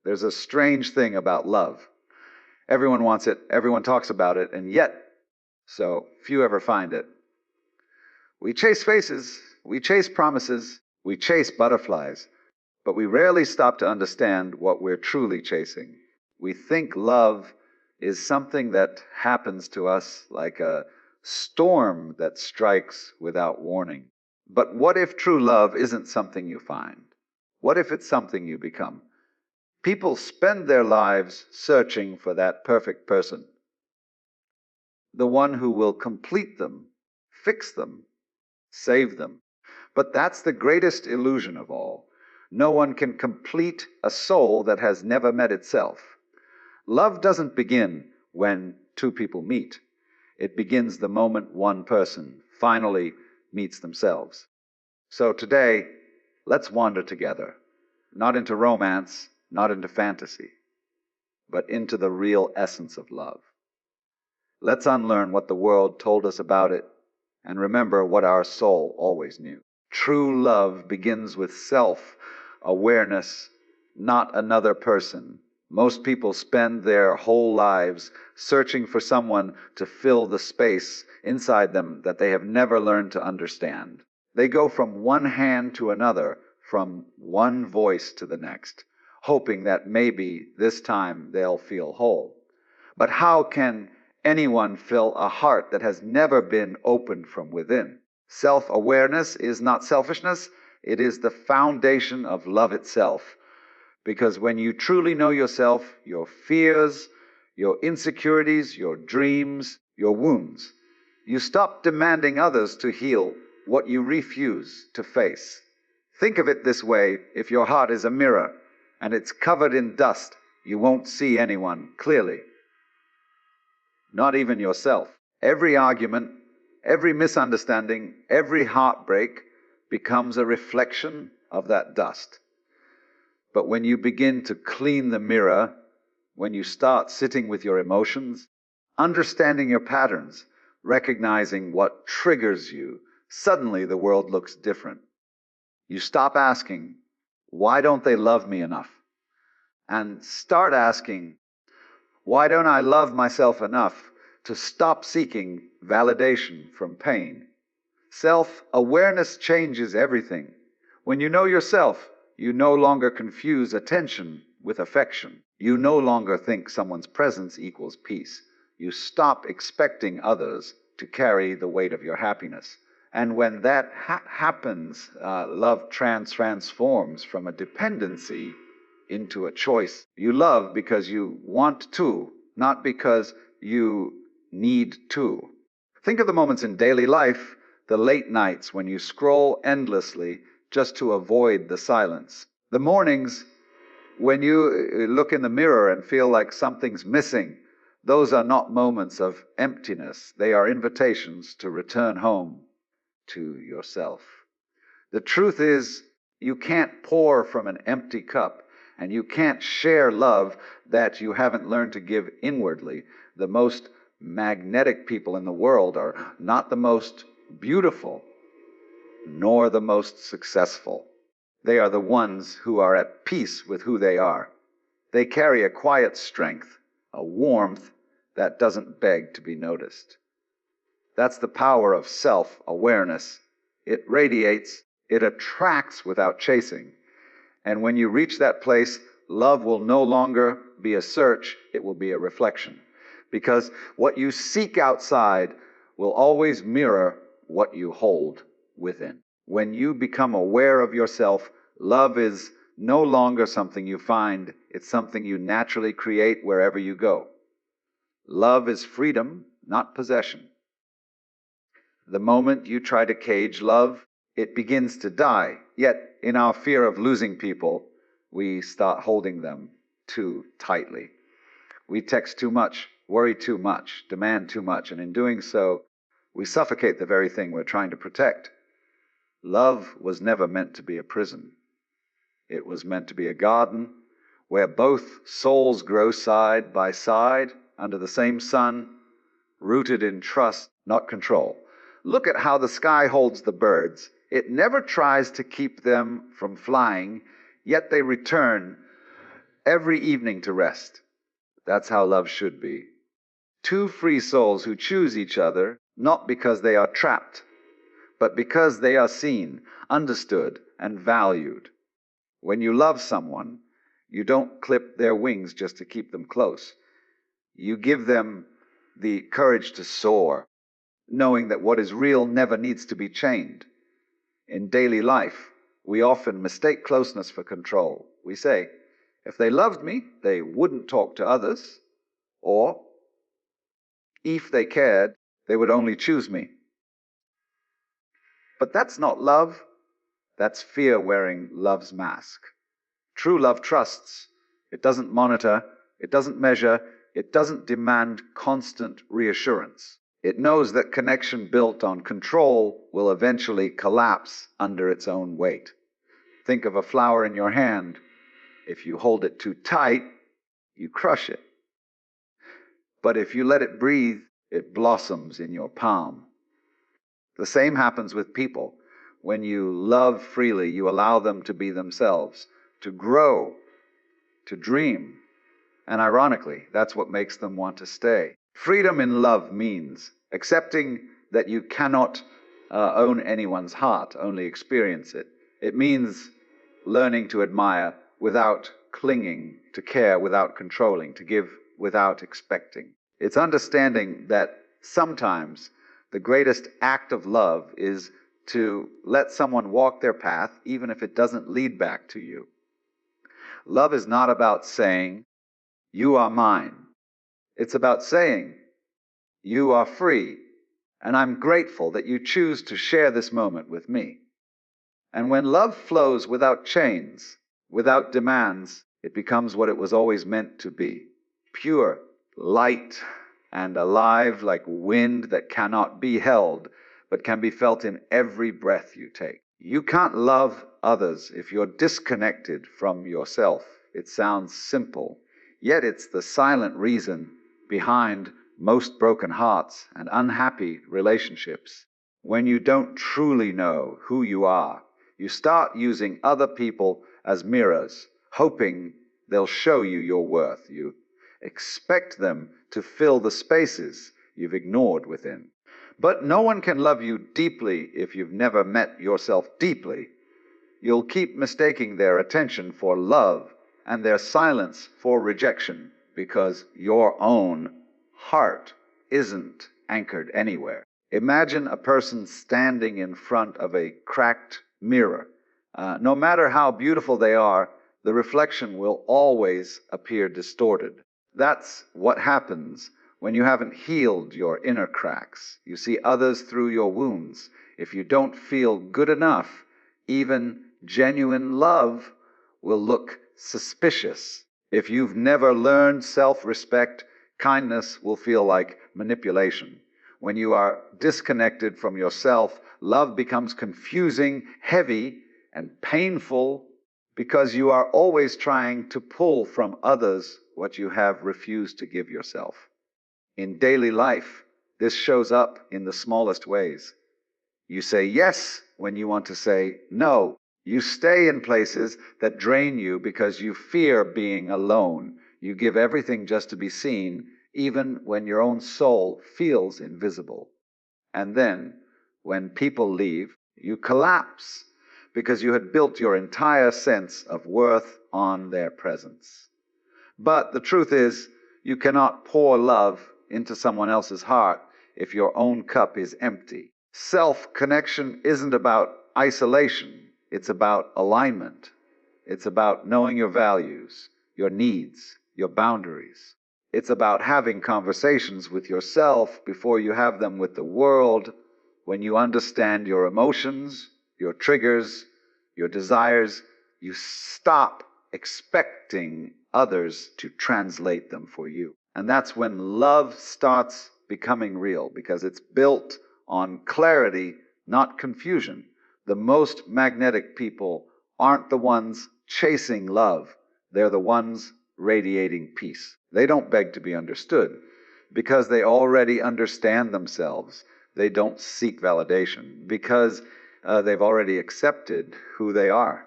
There's a strange thing about love. Everyone wants it, everyone talks about it, and yet, so few ever find it. We chase faces, we chase promises, we chase butterflies, but we rarely stop to understand what we're truly chasing. We think love is something that happens to us like a storm that strikes without warning. But what if true love isn't something you find? What if it's something you become? People spend their lives searching for that perfect person, the one who will complete them, fix them, save them. But that's the greatest illusion of all. No one can complete a soul that has never met itself. Love doesn't begin when two people meet. It begins the moment one person finally meets themselves. So today, let's wander together, not into romance, not into fantasy, but into the real essence of love. Let's unlearn what the world told us about it and remember what our soul always knew. True love begins with self-awareness, not another person. Most people spend their whole lives searching for someone to fill the space inside them that they have never learned to understand. They go from one hand to another, from one voice to the next, hoping that maybe this time they'll feel whole. But how can anyone fill a heart that has never been opened from within? Self-awareness is not selfishness, it is the foundation of love itself. Because when you truly know yourself, your fears, your insecurities, your dreams, your wounds, you stop demanding others to heal what you refuse to face. Think of it this way: if your heart is a mirror and it's covered in dust, you won't see anyone clearly. Not even yourself. Every argument, every misunderstanding, every heartbreak becomes a reflection of that dust. But when you begin to clean the mirror, when you start sitting with your emotions, understanding your patterns, recognizing what triggers you, suddenly the world looks different. You stop asking, why don't they love me enough? And start asking, why don't I love myself enough to stop seeking validation from pain? Self-awareness changes everything. When you know yourself, you no longer confuse attention with affection. You no longer think someone's presence equals peace. You stop expecting others to carry the weight of your happiness. And when that happens, love transforms from a dependency into a choice. You love because you want to, not because you need to. Think of the moments in daily life, the late nights when you scroll endlessly just to avoid the silence. The mornings when you look in the mirror and feel like something's missing. Those are not moments of emptiness. They are invitations to return home to yourself. The truth is, you can't pour from an empty cup, and you can't share love that you haven't learned to give inwardly. The most magnetic people in the world are not the most beautiful, nor the most successful. They are the ones who are at peace with who they are. They carry a quiet strength, a warmth that doesn't beg to be noticed. That's the power of self-awareness. It radiates, it attracts without chasing. And when you reach that place, love will no longer be a search, it will be a reflection. Because what you seek outside will always mirror what you hold within. When you become aware of yourself, love is no longer something you find, it's something you naturally create wherever you go. Love is freedom, not possession. The moment you try to cage love, it begins to die. Yet, in our fear of losing people, we start holding them too tightly. We text too much, worry too much, demand too much, and in doing so, we suffocate the very thing we're trying to protect. Love was never meant to be a prison. It was meant to be a garden where both souls grow side by side under the same sun, rooted in trust, not control. Look at how the sky holds the birds. It never tries to keep them from flying, yet they return every evening to rest. That's how love should be. Two free souls who choose each other not because they are trapped, but because they are seen, understood, and valued. When you love someone, you don't clip their wings just to keep them close. You give them the courage to soar, knowing that what is real never needs to be chained. In daily life, we often mistake closeness for control. We say, if they loved me, they wouldn't talk to others, or if they cared, they would only choose me. But that's not love. That's fear wearing love's mask. True love trusts. It doesn't monitor. It doesn't measure. It doesn't demand constant reassurance. It knows that connection built on control will eventually collapse under its own weight. Think of a flower in your hand. If you hold it too tight, you crush it. But if you let it breathe, it blossoms in your palm. The same happens with people. When you love freely, you allow them to be themselves, to grow, to dream. And ironically, that's what makes them want to stay. Freedom in love means accepting that you cannot own anyone's heart, only experience it. It means learning to admire without clinging, to care without controlling, to give without expecting. It's understanding that sometimes the greatest act of love is to let someone walk their path, even if it doesn't lead back to you. Love is not about saying, you are mine. It's about saying, you are free, and I'm grateful that you choose to share this moment with me. And when love flows without chains, without demands, it becomes what it was always meant to be. Pure, light, and alive like wind that cannot be held, but can be felt in every breath you take. You can't love others if you're disconnected from yourself. It sounds simple, yet it's the silent reason behind most broken hearts and unhappy relationships. When you don't truly know who you are, you start using other people as mirrors, hoping they'll show you your worth. You expect them to fill the spaces you've ignored within. But no one can love you deeply if you've never met yourself deeply. You'll keep mistaking their attention for love and their silence for rejection because your own heart isn't anchored anywhere. Imagine a person standing in front of a cracked mirror. No matter how beautiful they are, the reflection will always appear distorted. That's what happens when you haven't healed your inner cracks. You see others through your wounds. If you don't feel good enough, even genuine love will look suspicious. If you've never learned self-respect, kindness will feel like manipulation. When you are disconnected from yourself, love becomes confusing, heavy, and painful because you are always trying to pull from others what you have refused to give yourself. In daily life, this shows up in the smallest ways. You say yes when you want to say no. You stay in places that drain you because you fear being alone. You give everything just to be seen, even when your own soul feels invisible. And then, when people leave, you collapse because you had built your entire sense of worth on their presence. But the truth is, you cannot pour love into someone else's heart if your own cup is empty. Self-connection isn't about isolation. It's about alignment. It's about knowing your values, your needs, your boundaries. It's about having conversations with yourself before you have them with the world. When you understand your emotions, your triggers, your desires, you stop expecting others to translate them for you. And that's when love starts becoming real, because it's built on clarity, not confusion. The most magnetic people aren't the ones chasing love. They're the ones radiating peace. They don't beg to be understood because they already understand themselves. They don't seek validation because they've already accepted who they are.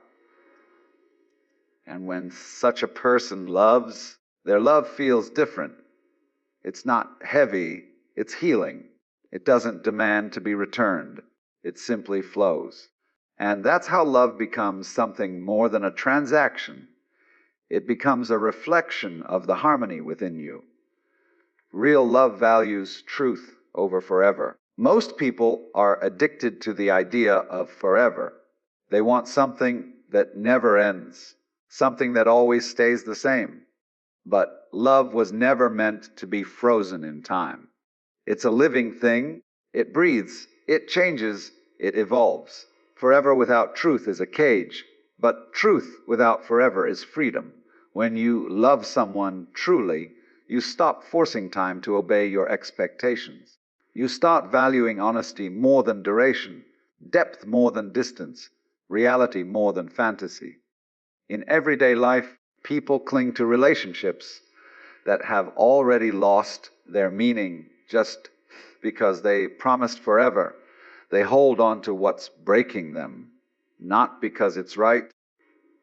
And when such a person loves, their love feels different. It's not heavy, it's healing. It doesn't demand to be returned. It simply flows. And that's how love becomes something more than a transaction. It becomes a reflection of the harmony within you. Real love values truth over forever. Most people are addicted to the idea of forever. They want something that never ends, something that always stays the same. But love was never meant to be frozen in time. It's a living thing. It breathes, it changes, it evolves. Forever without truth is a cage, but truth without forever is freedom. When you love someone truly, you stop forcing time to obey your expectations. You start valuing honesty more than duration, depth more than distance, reality more than fantasy. In everyday life, people cling to relationships that have already lost their meaning just because they promised forever. They hold on to what's breaking them, not because it's right,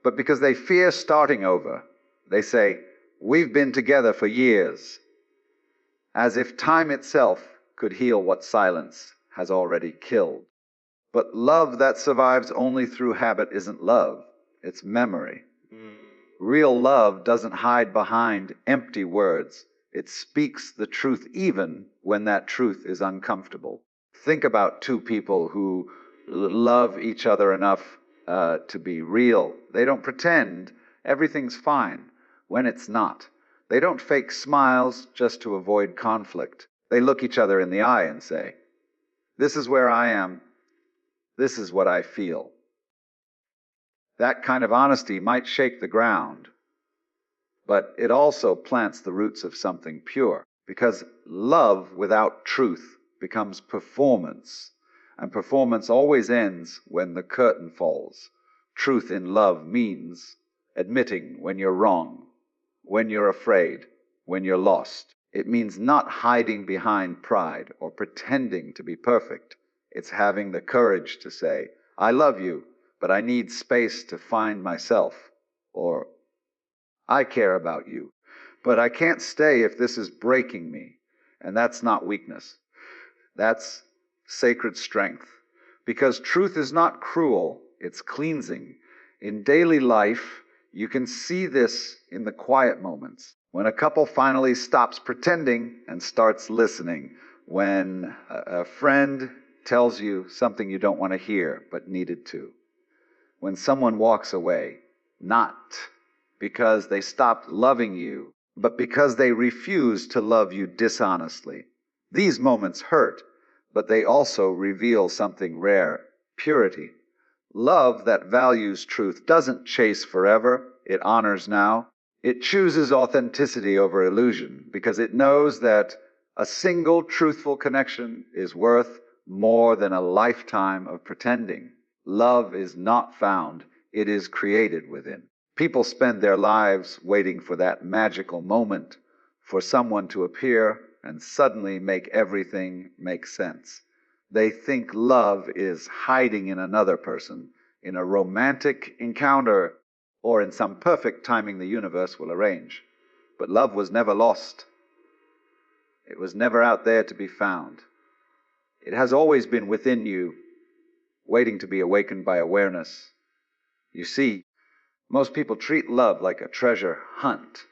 but because they fear starting over. They say, "We've been together for years," as if time itself could heal what silence has already killed. But love that survives only through habit isn't love, it's memory. Real love doesn't hide behind empty words. It speaks the truth even when that truth is uncomfortable. Think about two people who love each other enough to be real. They don't pretend everything's fine when it's not. They don't fake smiles just to avoid conflict. They look each other in the eye and say, "This is where I am. This is what I feel." That kind of honesty might shake the ground, but it also plants the roots of something pure. Because love without truth becomes performance, and performance always ends when the curtain falls. Truth in love means admitting when you're wrong, when you're afraid, when you're lost. It means not hiding behind pride or pretending to be perfect. It's having the courage to say, "I love you, but I need space to find myself," or "I care about you, but I can't stay if this is breaking me." And that's not weakness. That's sacred strength. Because truth is not cruel, it's cleansing. In daily life, you can see this in the quiet moments. When a couple finally stops pretending and starts listening. When a friend tells you something you don't want to hear but needed to. When someone walks away, not because they stopped loving you, but because they refused to love you dishonestly. These moments hurt, but they also reveal something rare: purity. Love that values truth doesn't chase forever, it honors now. It chooses authenticity over illusion because it knows that a single truthful connection is worth more than a lifetime of pretending. Love is not found, it is created within. People spend their lives waiting for that magical moment, for someone to appear and suddenly make everything make sense. They think love is hiding in another person, in a romantic encounter, or in some perfect timing the universe will arrange. But love was never lost. It was never out there to be found. It has always been within you, waiting to be awakened by awareness. You see, most people treat love like a treasure hunt.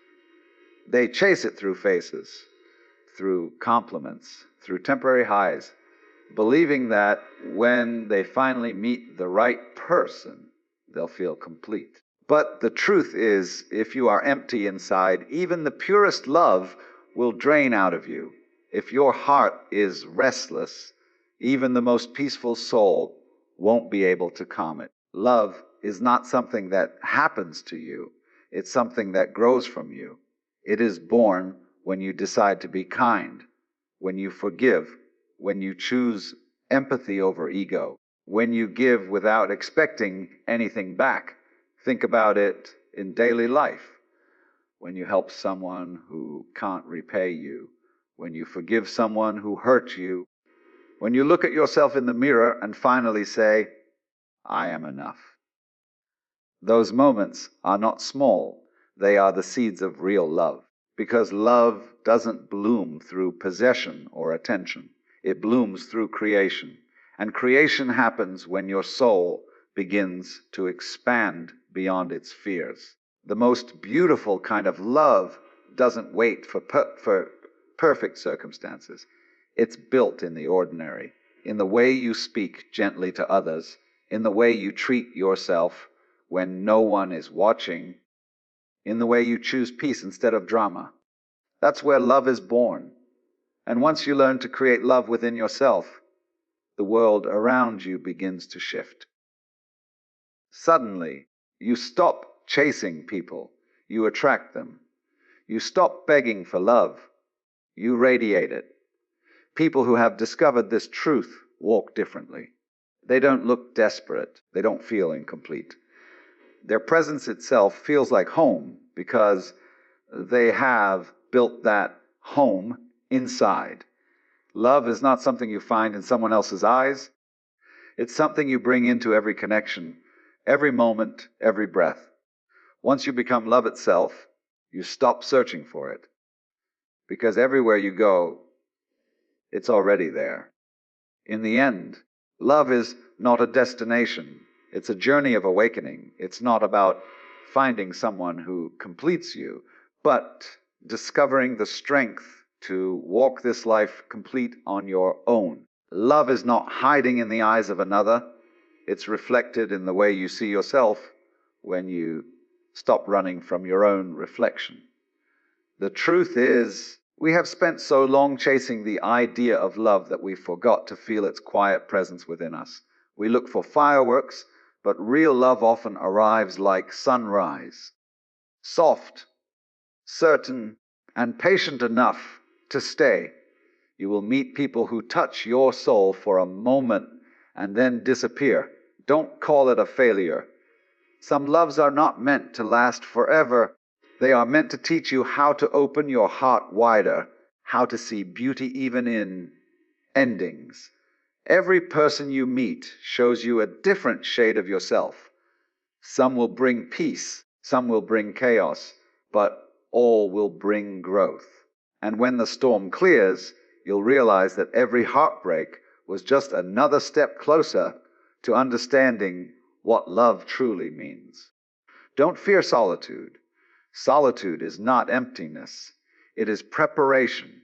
They chase it through faces, through compliments, through temporary highs, believing that when they finally meet the right person, they'll feel complete. But the truth is, if you are empty inside, even the purest love will drain out of you. If your heart is restless, even the most peaceful soul won't be able to calm it. Love is not something that happens to you. It's something that grows from you. It is born when you decide to be kind, when you forgive, when you choose empathy over ego, when you give without expecting anything back. Think about it in daily life. When you help someone who can't repay you, when you forgive someone who hurt you, when you look at yourself in the mirror and finally say, "I am enough." Those moments are not small, they are the seeds of real love. Because love doesn't bloom through possession or attention, it blooms through creation. And creation happens when your soul begins to expand beyond its fears. The most beautiful kind of love doesn't wait for perfect circumstances. It's built in the ordinary, in the way you speak gently to others, in the way you treat yourself when no one is watching, in the way you choose peace instead of drama. That's where love is born. And once you learn to create love within yourself, the world around you begins to shift. Suddenly, you stop chasing people, you attract them. You stop begging for love, you radiate it. People who have discovered this truth walk differently. They don't look desperate, they don't feel incomplete. Their presence itself feels like home because they have built that home inside. Love is not something you find in someone else's eyes. It's something you bring into every connection, every moment, every breath. Once you become love itself, you stop searching for it. Because everywhere you go, it's already there. In the end, love is not a destination. It's a journey of awakening. It's not about finding someone who completes you, but discovering the strength to walk this life complete on your own. Love is not hiding in the eyes of another. It's reflected in the way you see yourself when you stop running from your own reflection. The truth is, we have spent so long chasing the idea of love that we forgot to feel its quiet presence within us. We look for fireworks, but real love often arrives like sunrise, soft, certain, and patient enough to stay. You will meet people who touch your soul for a moment and then disappear. Don't call it a failure. Some loves are not meant to last forever. They are meant to teach you how to open your heart wider, how to see beauty even in endings. Every person you meet shows you a different shade of yourself. Some will bring peace, some will bring chaos, but all will bring growth. And when the storm clears, you'll realize that every heartbreak was just another step closer to understanding what love truly means. Don't fear solitude. Solitude is not emptiness. It is preparation.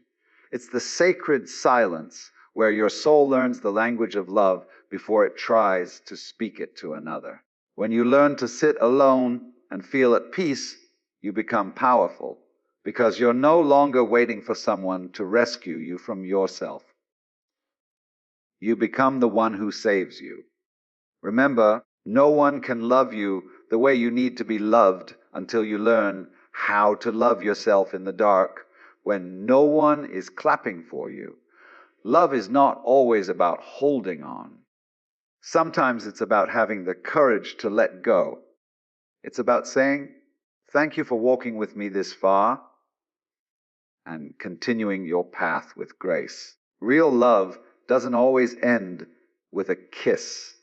It's the sacred silence where your soul learns the language of love before it tries to speak it to another. When you learn to sit alone and feel at peace, you become powerful because you're no longer waiting for someone to rescue you from yourself. You become the one who saves you. Remember, no one can love you the way you need to be loved until you learn how to love yourself in the dark when no one is clapping for you. Love is not always about holding on. Sometimes it's about having the courage to let go. It's about saying, "Thank you for walking with me this far," and continuing your path with grace. Real love doesn't always end with a kiss.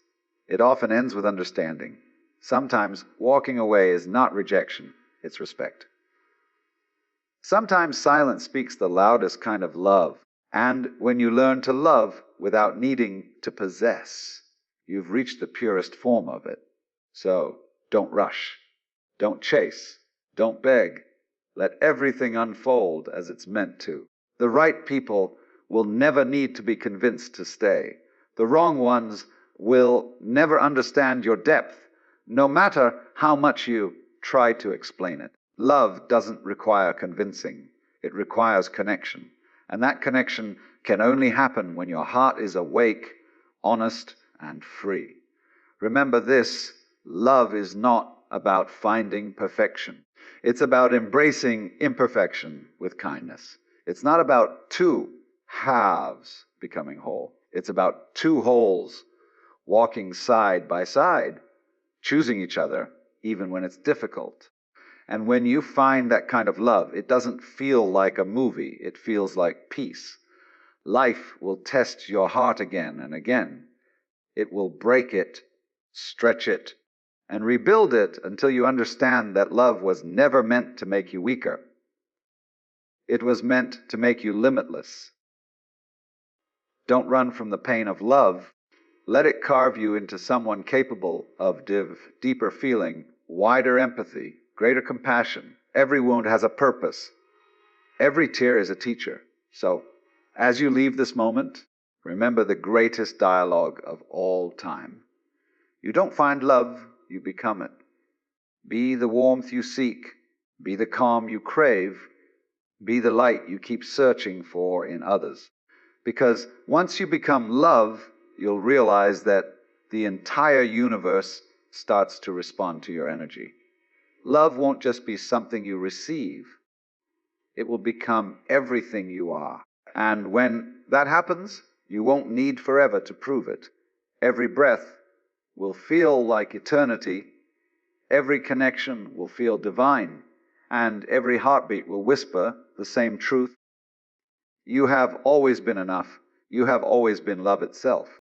It often ends with understanding. Sometimes walking away is not rejection, it's respect. Sometimes silence speaks the loudest kind of love. And when you learn to love without needing to possess, you've reached the purest form of it. So don't rush, don't chase, don't beg. Let everything unfold as it's meant to. The right people will never need to be convinced to stay. The wrong ones will never understand your depth, no matter how much you try to explain it. Love doesn't require convincing. It requires connection. And that connection can only happen when your heart is awake, honest, and free. Remember this, love is not about finding perfection. It's about embracing imperfection with kindness. It's not about two halves becoming whole. It's about two wholes walking side by side, choosing each other even when it's difficult. And when you find that kind of love, it doesn't feel like a movie. It feels like peace. Life will test your heart again and again. It will break it, stretch it, and rebuild it until you understand that love was never meant to make you weaker. It was meant to make you limitless. Don't run from the pain of love. Let it carve you into someone capable of deeper feeling, wider empathy, greater compassion. Every wound has a purpose. Every tear is a teacher. So, as you leave this moment, remember the greatest dialogue of all time. You don't find love, you become it. Be the warmth you seek. Be the calm you crave. Be the light you keep searching for in others. Because once you become love, you'll realize that the entire universe starts to respond to your energy. Love won't just be something you receive. It will become everything you are. And when that happens, you won't need forever to prove it. Every breath will feel like eternity. Every connection will feel divine. And every heartbeat will whisper the same truth. You have always been enough. You have always been love itself.